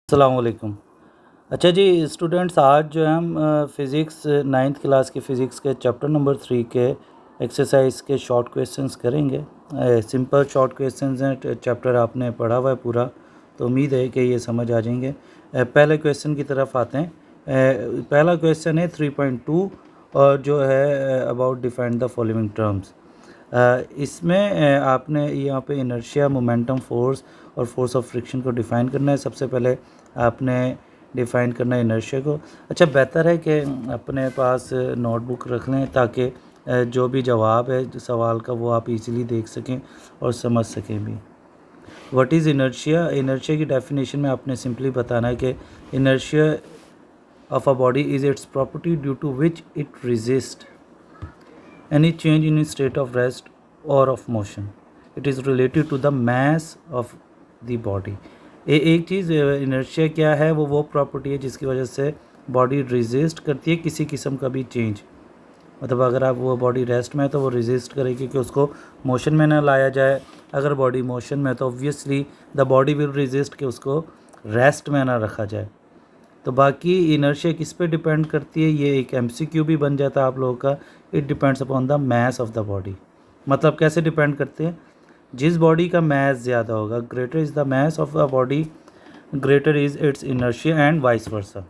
अस्सलामुअलैकुम। अच्छा जी स्टूडेंट्स, आज जो है हम फ़िज़िक्स 9th क्लास की फ़िज़िक्स के चैप्टर नंबर 3 के एक्सरसाइज के शॉर्ट क्वेश्चंस करेंगे। सिंपल शॉर्ट क्वेश्चंस हैं, चैप्टर आपने पढ़ा हुआ है पूरा, तो उम्मीद है कि ये समझ आ जाएंगे। पहले क्वेश्चन की तरफ आते हैं। पहला क्वेश्चन है 3.2 और जो है about define the following terms. इसमें आपने यहाँ पे इनर्शिया, मोमेंटम, फोर्स और फोर्स ऑफ फ्रिक्शन को डिफ़ाइन करना है। सबसे पहले आपने डिफ़ाइन करना है इनर्शिया को। अच्छा, बेहतर है कि अपने पास नोटबुक रख लें ताकि जो भी जवाब है सवाल का वो आप इजीली देख सकें और समझ सकें भी। What is inertia? इनर्शिया की डेफिनेशन में आपने सिंपली बताना है कि inertia of a body is its property due to which it resist any change in its state of rest or of motion. It is related to the mass of the body. एक चीज़ inertia क्या है, वो property है जिसकी वजह से body resist करती है किसी किस्म का भी चेंज। मतलब अगर आप वो बॉडी रेस्ट में है तो वो रेजिस्ट करेगी कि उसको मोशन में ना लाया जाए। अगर बॉडी मोशन में है तो obviously the body will resist कि उसको रेस्ट में ना रखा जाए। तो बाकी इनर्शिया किस पे डिपेंड करती है, ये एक एमसीक्यू भी बन जाता है आप लोगों का। It depends upon the mass of the body. मतलब कैसे डिपेंड करते हैं? जिस बॉडी का मैस ज़्यादा होगा, greater is the mass of the body, greater is it's inertia and vice versa.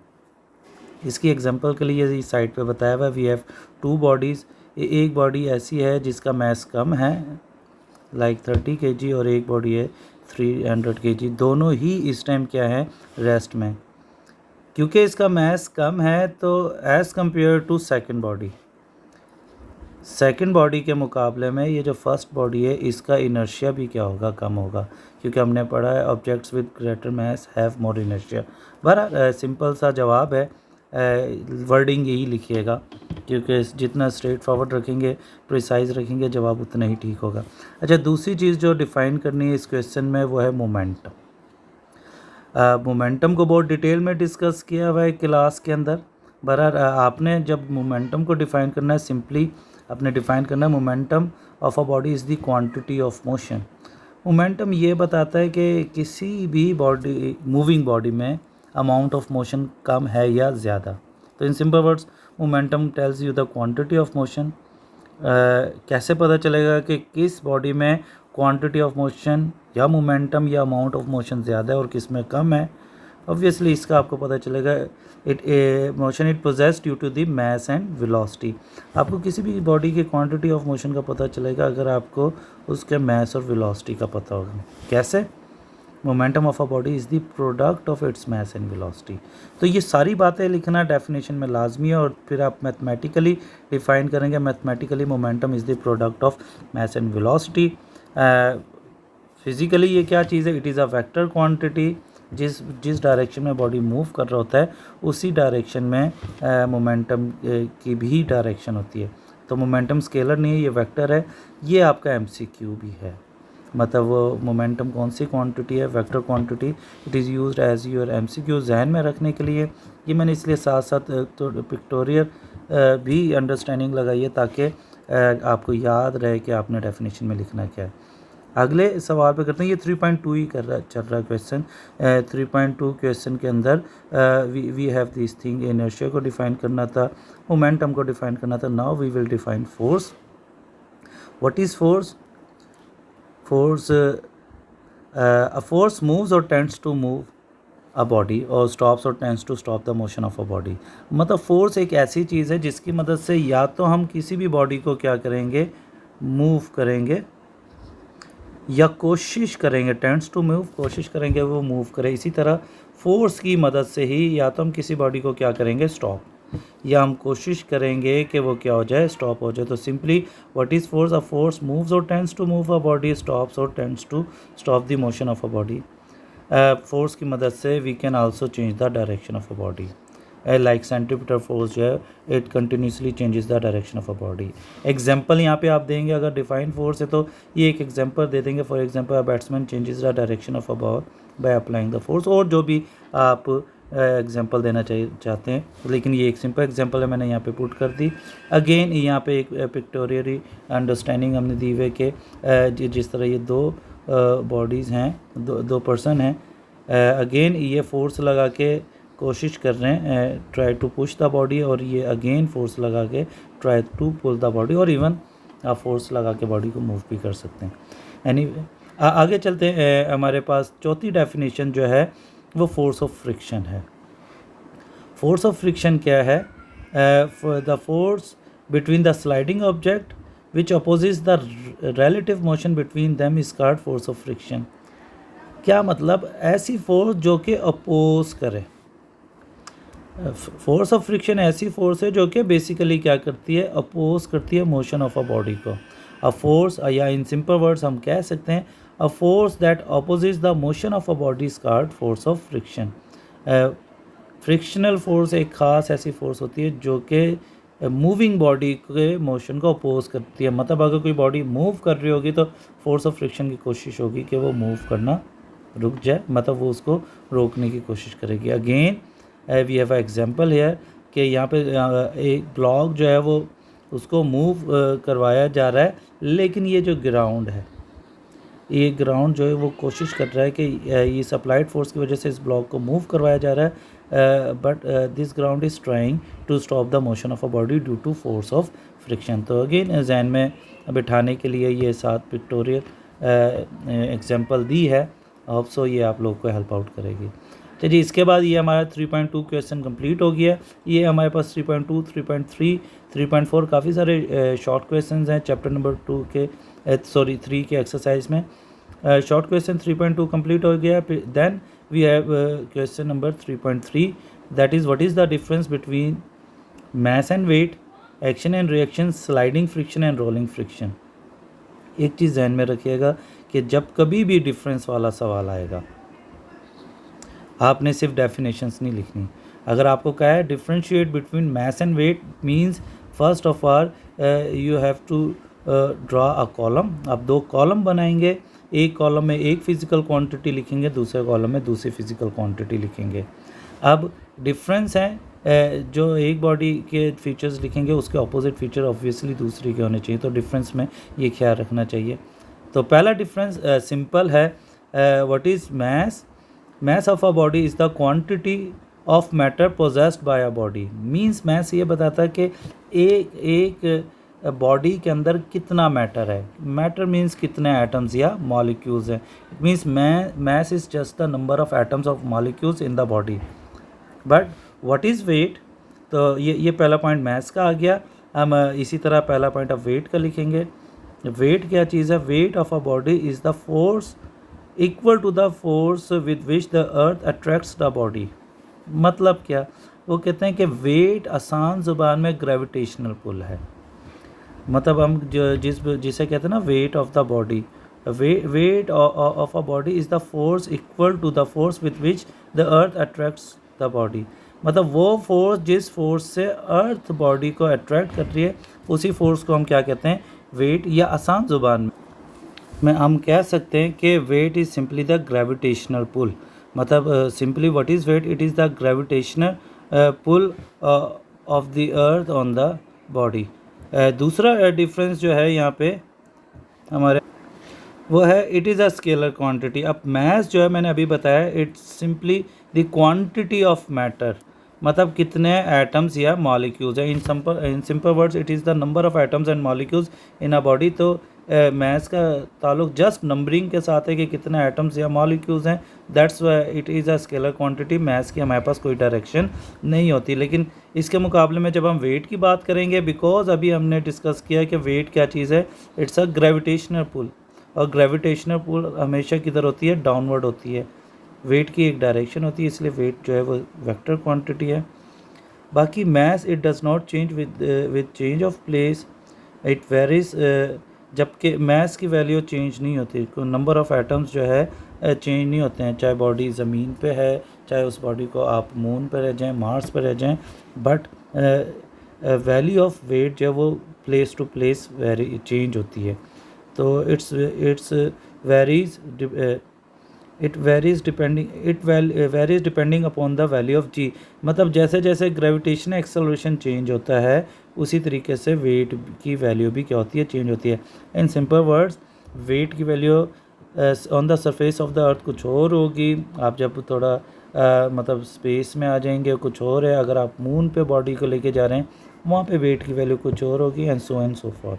इसकी एग्जांपल के लिए इस साइड पे बताया हुआ वी हैव टू बॉडीज़। एक बॉडी ऐसी है जिसका मैस कम है लाइक 30 kg और एक बॉडी है 300 kg। दोनों ही इस टाइम क्या है, रेस्ट में। क्योंकि इसका मैस कम है तो as compare to second body के मुकाबले में ये जो फर्स्ट बॉडी है इसका इनर्शिया भी क्या होगा, कम होगा। क्योंकि हमने पढ़ा है objects with greater mass have more inertia. बहरहाल सिंपल सा जवाब है, वर्डिंग यही लिखिएगा क्योंकि जितना स्ट्रेट फॉरवर्ड रखेंगे, प्रिसाइज रखेंगे, जवाब उतना ही ठीक होगा। अच्छा, दूसरी चीज़ जो डिफ़ाइन करनी है इस क्वेश्चन में वो है मोमेंटम। मोमेंटम को बहुत डिटेल में डिस्कस किया हुआ है क्लास के अंदर। बहरहाल आपने जब मोमेंटम को डिफ़ाइन करना है, सिंपली आपने डिफ़ाइन करना है momentum of a body is the quantity of motion. Momentum ये बताता है कि किसी भी बॉडी, मूविंग बॉडी में अमाउंट ऑफ मोशन कम है या ज़्यादा। तो इन simple words momentum tells you the quantity of motion. कैसे पता चलेगा कि किस बॉडी में क्वांटिटी ऑफ मोशन या मोमेंटम या अमाउंट ऑफ मोशन ज़्यादा है और किस में कम है? ऑब्वियसली इसका आपको पता चलेगा, motion it possesses due to the mass and velocity. आपको किसी भी बॉडी की क्वांटिटी ऑफ मोशन का पता चलेगा अगर आपको उसके मैस और वेलोसिटी का पता होगा। कैसे? Momentum of a body is the product of its mass and velocity. तो ये सारी बातें लिखना डेफिनेशन में लाजमी है और फिर आप मैथमेटिकली डिफाइन करेंगे। Mathematically momentum is the product of mass and velocity. Physically ये क्या चीज़ है? It is a vector quantity. जिस डायरेक्शन में बॉडी मूव कर रहा होता है उसी डायरेक्शन में मोमेंटम की भी डायरेक्शन होती है। तो मोमेंटम स्केलर नहीं है, ये वेक्टर है। ये आपका एमसीक्यू भी है। मतलब वो मोमेंटम कौन सी क्वांटिटी है? Vector quantity. It is used as your MCQ, जहन में रखने के लिए। ये मैंने इसलिए साथ साथ तो पिक्टोरियल भी अंडरस्टैंडिंग लगाई है ताकि आपको याद रहे कि आपने डेफिनेशन में लिखना क्या है। अगले सवाल पे करते हैं। ये 3.2 ही चल रहा है क्वेश्चन। 3.2 क्वेश्चन के अंदर we have this thing. Inertia को डिफाइन करना था, मोमेंटम को डिफाइन करना था। Now we will define force. What is force? Force, a force moves or tends to move a body और stops or tends to stop the motion of a body। मतलब force एक ऐसी चीज़ है जिसकी मदद से या तो हम किसी भी बॉडी को क्या करेंगे, मूव करेंगे, या कोशिश करेंगे, टेंड्स टू मूव, कोशिश करेंगे वो मूव करे। इसी तरह फोर्स की मदद से ही या तो हम किसी बॉडी को क्या करेंगे, स्टॉप, या हम कोशिश करेंगे कि वो क्या हो जाए, स्टॉप हो जाए। तो simply what is force? A force moves or tends to move a body, stops or tends to stop the motion of a body. Force की मदद से we can also change the direction of a body. Like centripetal force जो है it continuously changes the direction of a body. Example यहाँ पे आप देंगे, अगर डिफाइन फोर्स है तो ये एक एग्जाम्पल दे देंगे। For example a batsman changes the direction of a ball by applying the force, और जो भी आप एग्जाम्पल देना चाहते हैं। लेकिन ये एक सिंपल एग्जाम्पल है, मैंने यहाँ पे पुट कर दी। अगेन यहाँ पे एक पिक्टोरियली अंडरस्टैंडिंग हमने दी हुई कि जिस तरह ये दो बॉडीज़ हैं, दो पर्सन हैं, अगेन ये फोर्स लगा के कोशिश कर रहे हैं, try to push the body, और ये अगेन फोर्स लगा के try to pull the body, और इवन आप फोर्स लगा के बॉडी को मूव भी कर सकते हैं। एनीवे आगे चलते हैं। हमारे पास चौथी डेफिनेशन जो है वो फोर्स ऑफ फ्रिक्शन है। फोर्स ऑफ फ्रिक्शन क्या है? The force between the sliding object which opposes the relative motion between them is called force of friction. क्या मतलब? ऐसी फोर्स जो कि अपोज करे। फोर्स ऑफ फ्रिक्शन ऐसी फोर्स है जो कि बेसिकली क्या करती है? अपोज करती है मोशन ऑफ अ बॉडी को। अ फोर्स, या इन सिंपल वर्ड्स हम कह सकते हैं a force that opposes the motion of a body is called force of friction. Frictional force एक ख़ास ऐसी फोर्स होती है जो कि मूविंग बॉडी के मोशन को अपोज करती है। मतलब अगर कोई बॉडी मूव कर रही होगी तो फोर्स ऑफ फ्रिक्शन की कोशिश होगी कि वो मूव करना रुक जाए, मतलब वो उसको रोकने की कोशिश करेगी। Again we have a example here कि यहाँ पे एक ब्लॉक जो है वो उसको मूव करवाया जा रहा है, लेकिन ये जो ग्राउंड है, ये ग्राउंड जो है वो कोशिश कर रहा है कि इस अप्लाइड फोर्स की वजह से इस ब्लॉक को मूव करवाया जा रहा है, but this ground is trying to stop the motion of a body due to force of friction. तो अगेन जहन में बिठाने के लिए ये 7 पिक्टोरियल एग्जांपल दी है। होप सो ये आप लोग को हेल्प आउट करेगी। चलिए इसके बाद ये हमारा 3.2 क्वेश्चन कंप्लीट हो गया। ये हमारे पास 3.2, 3.3, 3.4 काफ़ी सारे शॉर्ट क्वेश्चंस हैं चैप्टर नंबर 3 के एक्सरसाइज में। शॉर्ट क्वेश्चन 3.2 कंप्लीट हो गया। Then we have question number 3.3, that is what is the difference between mass and weight, action and reaction, sliding friction and rolling friction. एक चीज़ ध्यान में रखिएगा कि जब कभी भी डिफरेंस वाला सवाल आएगा आपने सिर्फ डेफिनेशंस नहीं लिखनी। अगर आपको कहा है differentiate between mass and weight, means first of all you have to draw a column. आप 2 कॉलम बनाएंगे, एक कॉलम में एक फिज़िकल क्वांटिटी लिखेंगे, दूसरे कॉलम में दूसरी फिज़िकल क्वांटिटी लिखेंगे। अब डिफरेंस है, जो एक बॉडी के फीचर्स लिखेंगे उसके ऑपोजिट फीचर ऑब्वियसली दूसरी के होने चाहिए, तो डिफरेंस में ये ख्याल रखना चाहिए। तो पहला डिफरेंस सिंपल है, what is mass? Mass of a body is the quantity of matter possessed by a body. Means mass ये बताता है कि एक बॉडी के अंदर कितना मैटर है। मैटर मींस कितने एटम्स या मॉलिक्यूल्स हैं। It means mass is just the number of atoms of molecules in the body. But what is weight? तो ये पहला पॉइंट मैस का आ गया। हम इसी तरह पहला पॉइंट ऑफ वेट का लिखेंगे। वेट क्या चीज़ है? Weight of a body is the force equal to the force with which the earth attracts the body. मतलब क्या? वो कहते हैं कि वेट आसान ज़ुबान में ग्रेविटेशनल पुल है। मतलब हम जिसे कहते हैं ना weight of the body, weight of a body is the force equal to the force with which the earth attracts the body. मतलब वो फोर्स जिस फोर्स से अर्थ बॉडी को अट्रैक्ट कर रही है उसी फोर्स को हम क्या कहते हैं? वेट। या आसान ज़ुबान में हम कह सकते हैं कि weight is simply the gravitational pull. मतलब simply what is weight? It is the gravitational pull of the earth on the body. दूसरा डिफरेंस जो है यहाँ पे हमारे वो है it is a scalar quantity. अब मैस जो है मैंने अभी बताया, it's simply the quantity of matter. मतलब कितने एटम्स या मॉलिक्यूल्स हैं। In simple words it is the number of atoms and molecules in a body. तो मैथ्स का ताल्लुक जस्ट नंबरिंग के साथ है कि कितने एटम्स या मॉलिक्यूल्स हैं। That's it is a scalar quantity. Maths की हमारे पास कोई डायरेक्शन नहीं होती। लेकिन इसके मुकाबले में जब हम वेट की बात करेंगे, बिकॉज अभी हमने डिस्कस किया कि वेट क्या चीज़ है, इट्स अ ग्रेविटेशनल पुल। और ग्रेविटेशनल पुल हमेशा किधर होती है? डाउनवर्ड होती है। वेट की एक डायरेक्शन होती है, इसलिए वेट जो है वो वेक्टर क्वांटिटी है। बाकी mass it does not change with change of place, it varies. जबकि मैस की वैल्यू चेंज नहीं होती, नंबर ऑफ एटम्स जो है चेंज नहीं होते हैं, चाहे बॉडी ज़मीन पे है, चाहे उस बॉडी को आप मून पर रह जाएँ, मार्स पर रह जाएँ। बट वैल्यू ऑफ वेट जो है वो place to place vary change होती है। तो it's varies depending upon the value of G. मतलब जैसे जैसे ग्रेविटेशन एक्सेलरेशन चेंज होता है उसी तरीके से वेट की वैल्यू भी क्या होती है? चेंज होती है। इन सिंपल वर्ड्स वेट की value on the surface of the अर्थ कुछ और होगी, आप जब थोड़ा मतलब स्पेस में आ जाएंगे कुछ और है, अगर आप मून पे बॉडी को लेके जा रहे हैं वहाँ पे वेट की वैल्यू कुछ और होगी, एंड सो फॉर।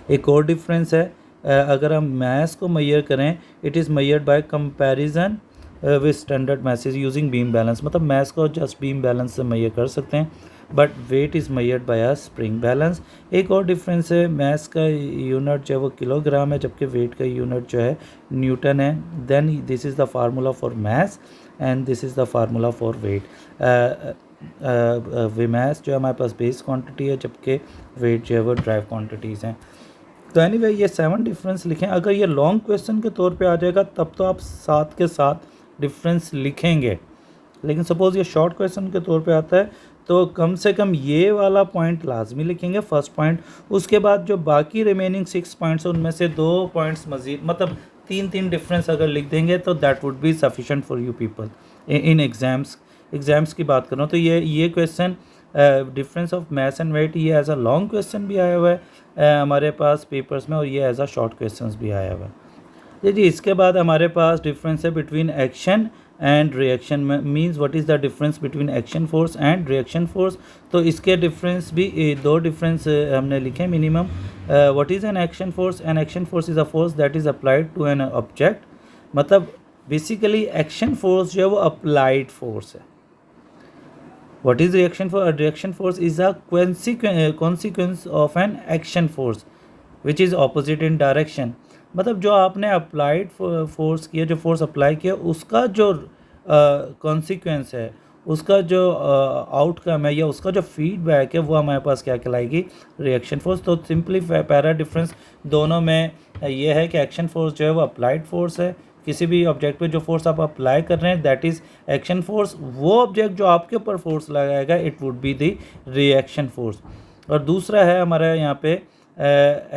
एक और डिफरेंस है, अगर हम मास को मैयर करें, it is measured by comparison with standard masses using beam balance. मतलब मास को जस्ट बीम बैलेंस से मैयर कर सकते हैं, but weight is measured by a spring balance. एक और डिफरेंस है, मास का यूनिट जो है वो किलोग्राम है, जबकि वेट का यूनिट जो है न्यूटन है। Then this is the formula for mass and this is the formula for weight. Mass जो है हमारे पास बेस क्वांटिटी है, जबकि वेट जो है वो ड्राइव क्वांटिटीज़ हैं। तो एनीवे ये 7 डिफरेंस लिखें। अगर ये लॉन्ग क्वेश्चन के तौर पे आ जाएगा तब तो आप साथ के साथ डिफरेंस लिखेंगे, लेकिन सपोज़ ये शॉर्ट क्वेश्चन के तौर पे आता है तो कम से कम ये वाला पॉइंट लाजमी लिखेंगे, फर्स्ट पॉइंट। उसके बाद जो बाकी रिमेनिंग 6 पॉइंट्स उनमें से 2 पॉइंट्स मजीद, मतलब 3 डिफरेंस अगर लिख देंगे तो that would be sufficient for you people in exams की बात करूँ तो ये question difference of mass and weight ये एज अ लॉन्ग क्वेश्चन भी आया हुआ है हमारे पास पेपर्स में, और ये एज अ शॉर्ट क्वेश्चन भी आया हुआ है जी। इसके बाद हमारे पास डिफरेंस है between action and reaction. Means what is the difference between action force and reaction force. तो इसके डिफरेंस भी 2 डिफरेंस हमने लिखे minimum. What is an action force? An action force is a force that is applied to an object. मतलब basically action force जो है वो applied force है। What is reaction force? A reaction force is a consequence of an action force which is opposite in direction। मतलब जो आपने applied force किया, जो फोर्स अप्लाई किया, उसका जो कॉन्सिक्वेंस है, उसका जो आउटकम है या उसका जो फीडबैक है वो हमारे पास क्या कहलाएगी? Reaction force. तो सिंपली पैरा डिफरेंस दोनों में ये है कि एक्शन फोर्स जो है वो अप्लाइड फोर्स है, किसी भी ऑब्जेक्ट पे जो फोर्स आप अप्लाई कर रहे हैं दैट इज़ एक्शन फोर्स। वो ऑब्जेक्ट जो आपके ऊपर फोर्स लगाएगा it would be the reaction force. और दूसरा है हमारा यहाँ पे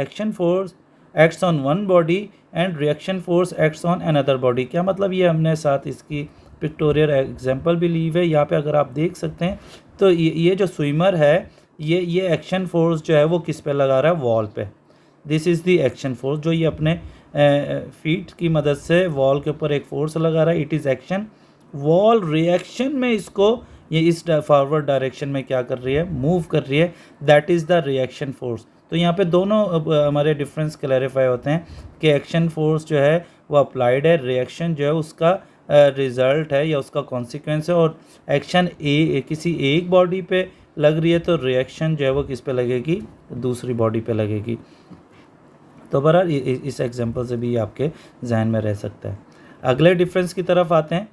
action force acts on one body and reaction force acts on another body. क्या मतलब? ये हमने साथ इसकी पिक्टोरियल एग्जांपल भी ली है। यहाँ पे अगर आप देख सकते हैं तो ये जो स्विमर है ये एक्शन फोर्स जो है वो किस पे लगा रहा है? वॉल पे। This is the action force, जो ये अपने फीट की मदद से वॉल के ऊपर एक फोर्स लगा रहा है, it is action. Wall reaction में इसको ये इस फॉरवर्ड डायरेक्शन में क्या कर रही है? मूव कर रही है, that is the reaction force. तो यहाँ पे दोनों हमारे डिफरेंस क्लैरिफाई होते हैं कि एक्शन फोर्स जो है वो अप्लाइड है, रिएक्शन जो है उसका रिज़ल्ट है या उसका कॉन्सिक्वेंस है। और एक्शन किसी एक बॉडी पे लग रही है तो रिएक्शन जो है वो किस पे लगेगी? दूसरी बॉडी पे लगेगी। तो बहरहाल इस एग्जांपल से भी आपके जहन में रह सकता है। अगले डिफरेंस की तरफ आते हैं।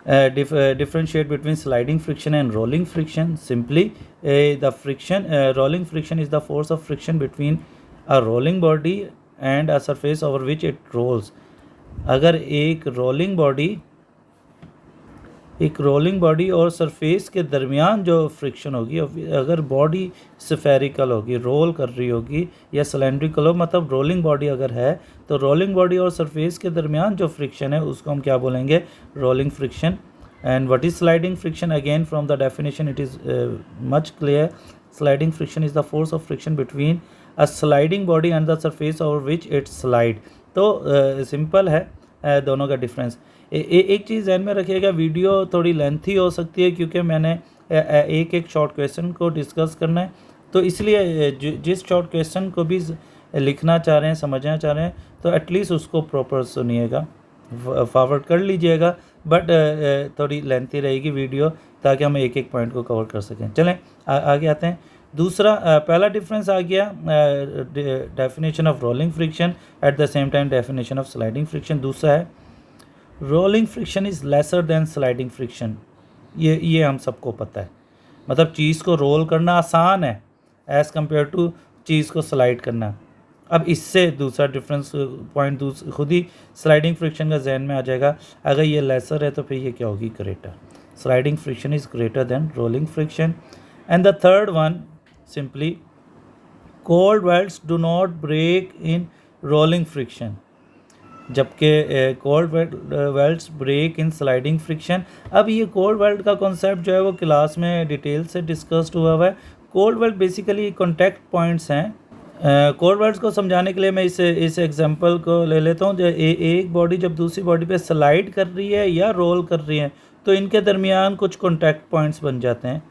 Differentiate between sliding friction and rolling friction. Simply the friction rolling friction is the force of friction between a rolling body and a surface over which it rolls. अगर एक रोलिंग बॉडी और surface के दरमियान जो friction होगी, अगर body spherical होगी, role कर रही होगी, या सिलेंड्रिकल हो, मतलब रोलिंग बॉडी अगर है तो रोलिंग बॉडी और सरफेस के दरमियान जो फ्रिक्शन है उसको हम क्या बोलेंगे? Rolling friction. And what is sliding friction? Again from the definition it is much clear. Sliding friction is the force of friction between a sliding body and the surface over which it slide. तो simple है दोनों का difference. एक चीज़ ध्यान में रखिएगा, video थोड़ी लेंथी हो सकती है क्योंकि मैंने एक शॉर्ट क्वेश्चन को डिस्कस करना है, तो इसलिए जिस शॉर्ट क्वेश्चन को भी लिखना चाह रहे हैं, समझना चाह रहे हैं, तो एटलीस्ट उसको प्रॉपर सुनिएगा, फॉरवर्ड कर लीजिएगा, बट थोड़ी लेंथी रहेगी वीडियो ताकि हम एक पॉइंट को कवर कर सकें। चलें आगे आते हैं। दूसरा पहला डिफरेंस आ गया definition of rolling friction, at the same time definition of sliding friction. दूसरा है rolling friction is lesser than sliding friction. ये हम सबको पता है, मतलब चीज़ को रोल करना आसान है एज़ कम्पेयर टू चीज़ को स्लाइड करना। अब इससे दूसरा डिफरेंस पॉइंट खुद ही स्लाइडिंग फ्रिक्शन का जहन में आ जाएगा। अगर ये लेसर है तो फिर ये क्या होगी? Greater. Sliding friction is greater than rolling friction. And the third one simply cold welds do not break in rolling friction, जबकि cold welds break in sliding friction. अब ये कोल्ड वेल्ट का कॉन्सेप्ट जो है वो क्लास में detail से discussed हुआ है। Cold belt basically contact points हैं कोड वर्ड्स को समझाने के लिए मैं इस एग्जांपल को ले लेता हूँ। एक बॉडी जब दूसरी बॉडी पे स्लाइड कर रही है या रोल कर रही है तो इनके दरमियान कुछ कॉन्टैक्ट पॉइंट्स बन जाते हैं।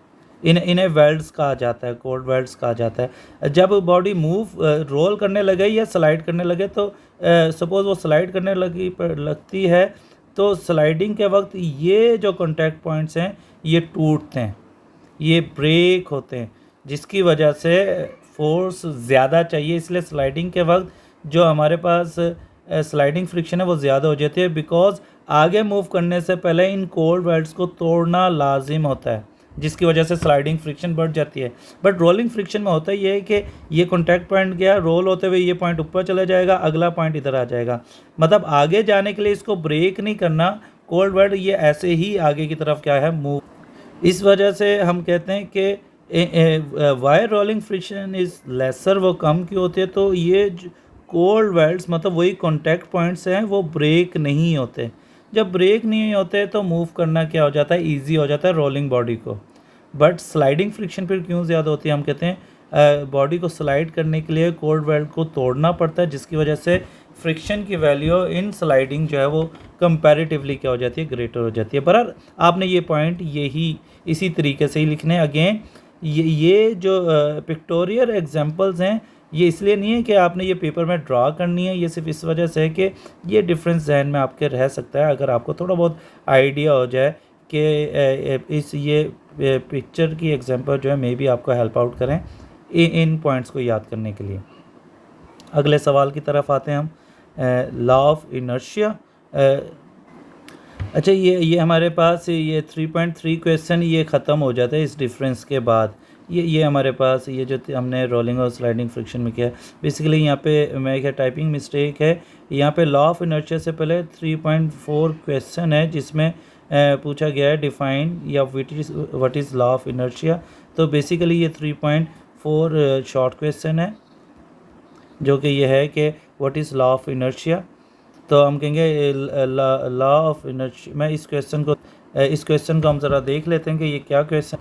इन्हें वेल्ड्स कहा जाता है, कोड वेल्ड्स कहा जाता है। जब बॉडी रोल करने लगे या स्लाइड करने लगे तो सपोज़ वो स्लाइड करने लगती है तो स्लाइडिंग के वक्त ये जो कॉन्टैक्ट पॉइंट्स हैं ये टूटते हैं, ये ब्रेक होते हैं, जिसकी वजह से फोर्स ज़्यादा चाहिए। इसलिए स्लाइडिंग के वक्त जो हमारे पास स्लाइडिंग फ्रिक्शन है वो ज़्यादा हो जाती है, बिकॉज आगे मूव करने से पहले इन कोल्ड वेल्ड्स को तोड़ना लाजिम होता है, जिसकी वजह से स्लाइडिंग फ्रिक्शन बढ़ जाती है। बट रोलिंग फ्रिक्शन में होता ये है कि ये कॉन्टैक्ट पॉइंट गया, रोल होते हुए ये पॉइंट ऊपर चला जाएगा, अगला पॉइंट इधर आ जाएगा। मतलब आगे जाने के लिए इसको ब्रेक नहीं करना, कोल्ड वेल्ड ये ऐसे ही आगे की तरफ क्या है मूव। इस वजह से हम कहते हैं कि why rolling friction is lesser, वो कम क्यों होती है, तो ये कोल्ड वेल्ड्स मतलब वही कॉन्टैक्ट पॉइंट्स हैं वो ब्रेक नहीं होते। जब ब्रेक नहीं होते तो मूव करना क्या हो जाता है, ईजी हो जाता है रोलिंग बॉडी को। बट स्लाइडिंग फ्रिक्शन फिर क्यों ज़्यादा होती है, हम कहते हैं बॉडी को स्लाइड करने के लिए कोल्ड वेल्ड को तोड़ना पड़ता है, जिसकी वजह से फ्रिक्शन की वैल्यू इन स्लाइडिंग जो है वो कंपैरेटिवली क्या हो जाती है, ग्रेटर हो जाती है। पर आपने ये पॉइंट यही इसी तरीके से ही लिखने हैं। अगेन ये जो पिक्टोरियल एग्जांपल्स हैं ये इसलिए नहीं है कि आपने ये पेपर में ड्रा करनी है, ये सिर्फ इस वजह से है कि ये डिफरेंस जहन में आपके रह सकता है। अगर आपको थोड़ा बहुत आइडिया हो जाए कि इस ये पिक्चर की एग्जांपल जो है मे बी आपको हेल्प आउट करें इन पॉइंट्स को याद करने के लिए। अगले सवाल की तरफ आते हैं हम, लॉ ऑफ इनर्शिया। अच्छा, ये हमारे पास ये 3.3 क्वेश्चन ये ख़त्म हो जाता है इस डिफरेंस के बाद। ये हमारे पास ये जो हमने रोलिंग और स्लाइडिंग फ्रिक्शन में किया है, बेसिकली यहाँ पे मैं क्या टाइपिंग मिस्टेक है। यहाँ पे लॉ ऑफ इनर्शिया से पहले 3.4 क्वेश्चन है जिसमें पूछा गया है डिफाइन या what is law of inertia. तो बेसिकली ये 3.4 शॉर्ट क्वेश्चन है जो कि ये है कि what is law of inertia. तो हम कहेंगे लॉ ऑफ इनर्शिया। मैं इस क्वेश्चन को हम ज़रा देख लेते हैं कि ये क्या क्वेश्चन।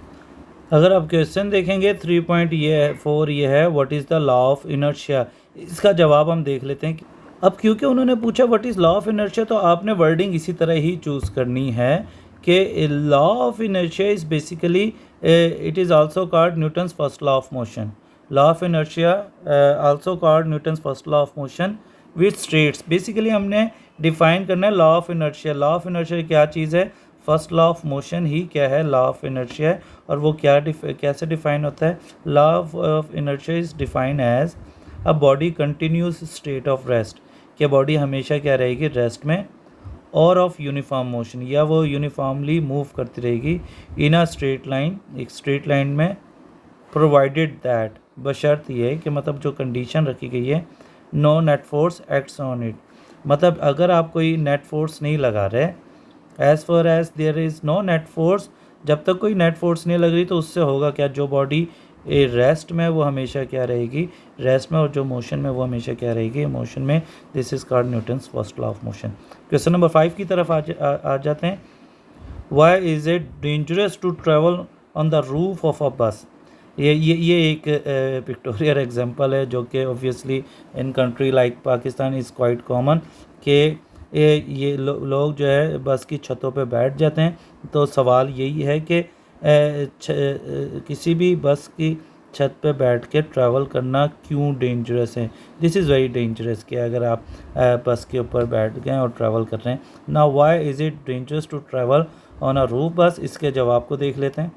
अगर आप क्वेश्चन देखेंगे 3.4 ये है what is the law of inertia. इसका जवाब हम देख लेते हैं। अब क्योंकि उन्होंने पूछा what is law of inertia तो आपने वर्डिंग इसी तरह ही चूज़ करनी है कि law of inertia is basically it is also called Newton's first law of motion. Law of inertia also called Newton's first law of motion with states. Basically हमने define करना है law of inertia. Law of inertia क्या चीज़ है, first law of motion ही क्या है, law of inertia है। और वो कैसे डिफाइन होता है, law of inertia is define as a body continuous state of rest, कि बॉडी हमेशा क्या रहेगी, रेस्ट में, और ऑफ यूनिफॉर्म मोशन, या वो यूनिफॉर्मली मूव करती रहेगी इन अ स्ट्रेट लाइन, एक स्ट्रेट लाइन में, प्रोवाइडेड दैट, बशर्त ये कि मतलब जो कंडीशन रखी गई है, no net force acts on it. मतलब अगर आप कोई नेट फोर्स नहीं लगा रहे, as far as there is no net force, जब तक कोई नेट फोर्स नहीं लग रही तो उससे होगा क्या, जो बॉडी रेस्ट में वो हमेशा क्या रहेगी, रेस्ट में, और जो मोशन में वो हमेशा क्या रहेगी, मोशन में। This is called Newton's first law of motion. Question number 5 की तरफ आ जाते हैं। Why is it dangerous to travel on the roof of a bus. ये एक पिक्टोरियल एग्जांपल है जो कि obviously in country like Pakistan is quite common कि ये लोग जो है बस की छतों पे बैठ जाते हैं। तो सवाल यही है कि किसी भी बस की छत पे बैठ के ट्रैवल करना क्यों डेंजरस है। दिस इज़ वेरी डेंजरस कि अगर आप बस के ऊपर बैठ गए और ट्रैवल कर रहे हैं। Now why is it dangerous to travel on a roof bus, इसके जवाब को देख लेते हैं।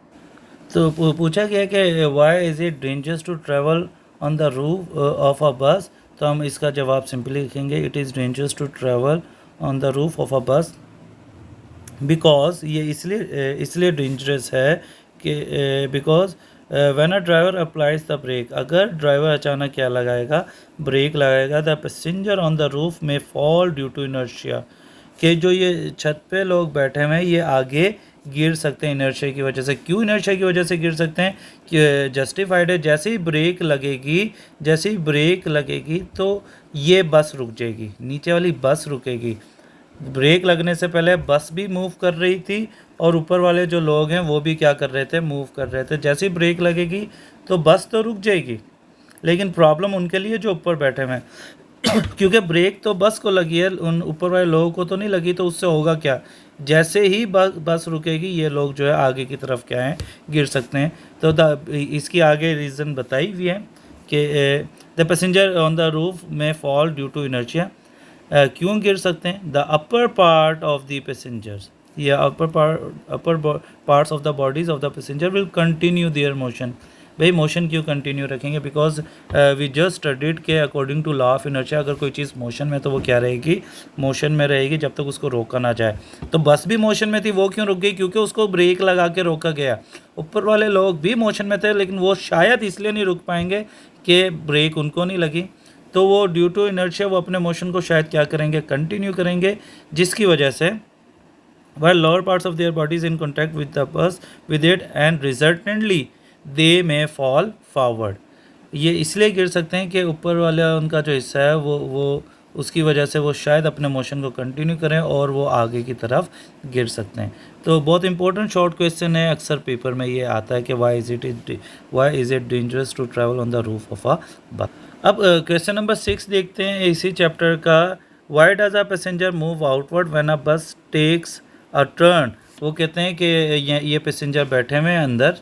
तो पूछा गया कि why is it dangerous to travel on the roof of a bus. तो हम इसका जवाब सिंपली लिखेंगे, it is dangerous to travel on the roof of a bus because, ये इसलिए डेंजरस है कि because when a driver applies the brake, अगर ड्राइवर अचानक क्या लगाएगा, ब्रेक लगाएगा, the passenger on the roof may fall due to inertia, कि जो ये छत पे लोग बैठे हुए हैं ये आगे गिर सकते हैं इनर्शिया की वजह से। क्यों इनर्शिया की वजह से गिर सकते हैं, कि जस्टिफाइड है, जैसे ही ब्रेक लगेगी तो ये बस रुक जाएगी, नीचे वाली बस रुकेगी। ब्रेक लगने से पहले बस भी मूव कर रही थी और ऊपर वाले जो लोग हैं वो भी क्या कर रहे थे, मूव कर रहे थे। जैसे ही ब्रेक लगेगी तो बस तो रुक जाएगी, लेकिन प्रॉब्लम उनके लिए जो ऊपर बैठे हुए हैं क्योंकि ब्रेक तो बस को लगी है, उन ऊपर वाले लोगों को तो नहीं लगी, तो उससे होगा क्या, जैसे ही बस रुकेगी ये लोग जो है आगे की तरफ क्या है गिर सकते हैं। तो इसकी आगे रीज़न बताई हुई है कि the passenger on the roof may fall due to inertia. क्यों गिर सकते हैं, the upper part of the passengers or upper parts of the bodies of the passenger will continue their motion. भाई मोशन क्यों कंटिन्यू रखेंगे, because we just studied के according to law of inertia अगर कोई चीज़ मोशन में तो वो क्या रहेगी, मोशन में रहेगी जब तक उसको रोका ना जाए। तो बस भी मोशन में थी, वो क्यों रुक गई, क्योंकि उसको ब्रेक लगा के रोका गया। ऊपर वाले लोग भी मोशन में थे लेकिन वो शायद इसलिए नहीं रुक पाएंगे कि ब्रेक उनको नहीं लगी, तो वो ड्यू टू इनर्शिया वो अपने मोशन को शायद क्या करेंगे, कंटिन्यू करेंगे, जिसकी वजह से while lower parts of their body is in contact with the bus with it and resultantly they may fall forward। ये इसलिए गिर सकते हैं कि ऊपर वाला उनका जो हिस्सा है वो उसकी वजह से वो शायद अपने मोशन को कंटिन्यू करें और वो आगे की तरफ गिर सकते हैं। तो बहुत इंपॉर्टेंट शॉर्ट क्वेश्चन है, अक्सर पेपर में ये आता है कि why is it dangerous to travel on the roof of a bus. अब क्वेश्चन नंबर 6 देखते हैं इसी चैप्टर का। Why does a passenger move outward when a bus takes a turn. वो कहते हैं कि ये पैसेंजर बैठे हुए हैं अंदर,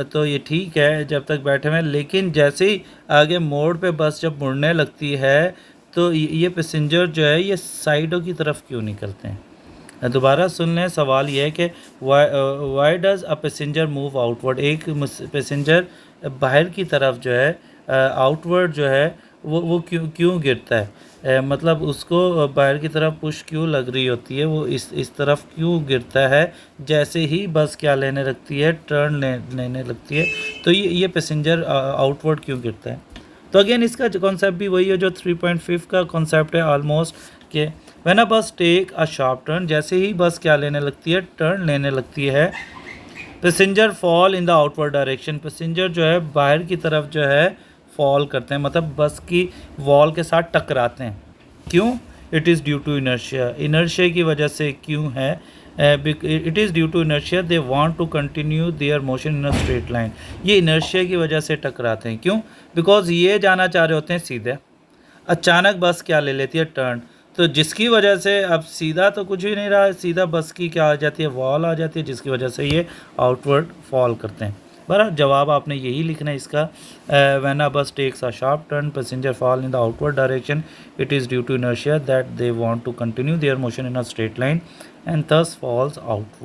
तो ये ठीक है जब तक बैठे हुए हैं, लेकिन जैसे ही आगे मोड़ पे बस जब मुड़ने लगती है तो ये पैसेंजर जो है ये साइडों की तरफ क्यों निकलते हैं। दोबारा सुन लें, सवाल ये है कि why does a passenger move outward. एक पैसेंजर बाहर की तरफ जो है आउटवर्ड जो है वो क्यों गिरता है, मतलब उसको बाहर की तरफ पुश क्यों लग रही होती है, वो इस तरफ क्यों गिरता है जैसे ही बस क्या लेने लगती है, टर्न लेने लगती है, तो ये पैसेंजर आउटवर्ड क्यों गिरता है। तो अगेन इसका कॉन्सेप्ट भी वही है जो 3.5 का कॉन्सेप्ट है ऑलमोस्ट, कि व्हेन अ बस टेक अ शार्प टर्न, जैसे ही बस क्या लेने लगती है, टर्न लेने लगती है, passenger fall in the outward direction, passenger जो है बाहर की तरफ जो है फॉल करते हैं, मतलब बस की वॉल के साथ टकराते हैं। क्यों, it is due to inertia, inertia की वजह से क्यों है, it is due to inertia they want to continue their motion in a straight line. ये इनर्शिया की वजह से टकराते हैं, क्यों, बिकॉज ये जाना चाह रहे होते हैं सीधे, अचानक बस क्या ले लेती है, टर्न, तो जिसकी वजह से अब सीधा तो कुछ भी नहीं रहा, सीधा बस की क्या आ जाती है, वॉल आ जाती है, जिसकी वजह से ये आउटवर्ड फॉल करते हैं। बराबर जवाब आपने यही लिखना है इसका, when a bus takes a sharp turn passenger fall in the outward direction, it is due to inertia that they want to continue their motion in a straight line and thus falls outward.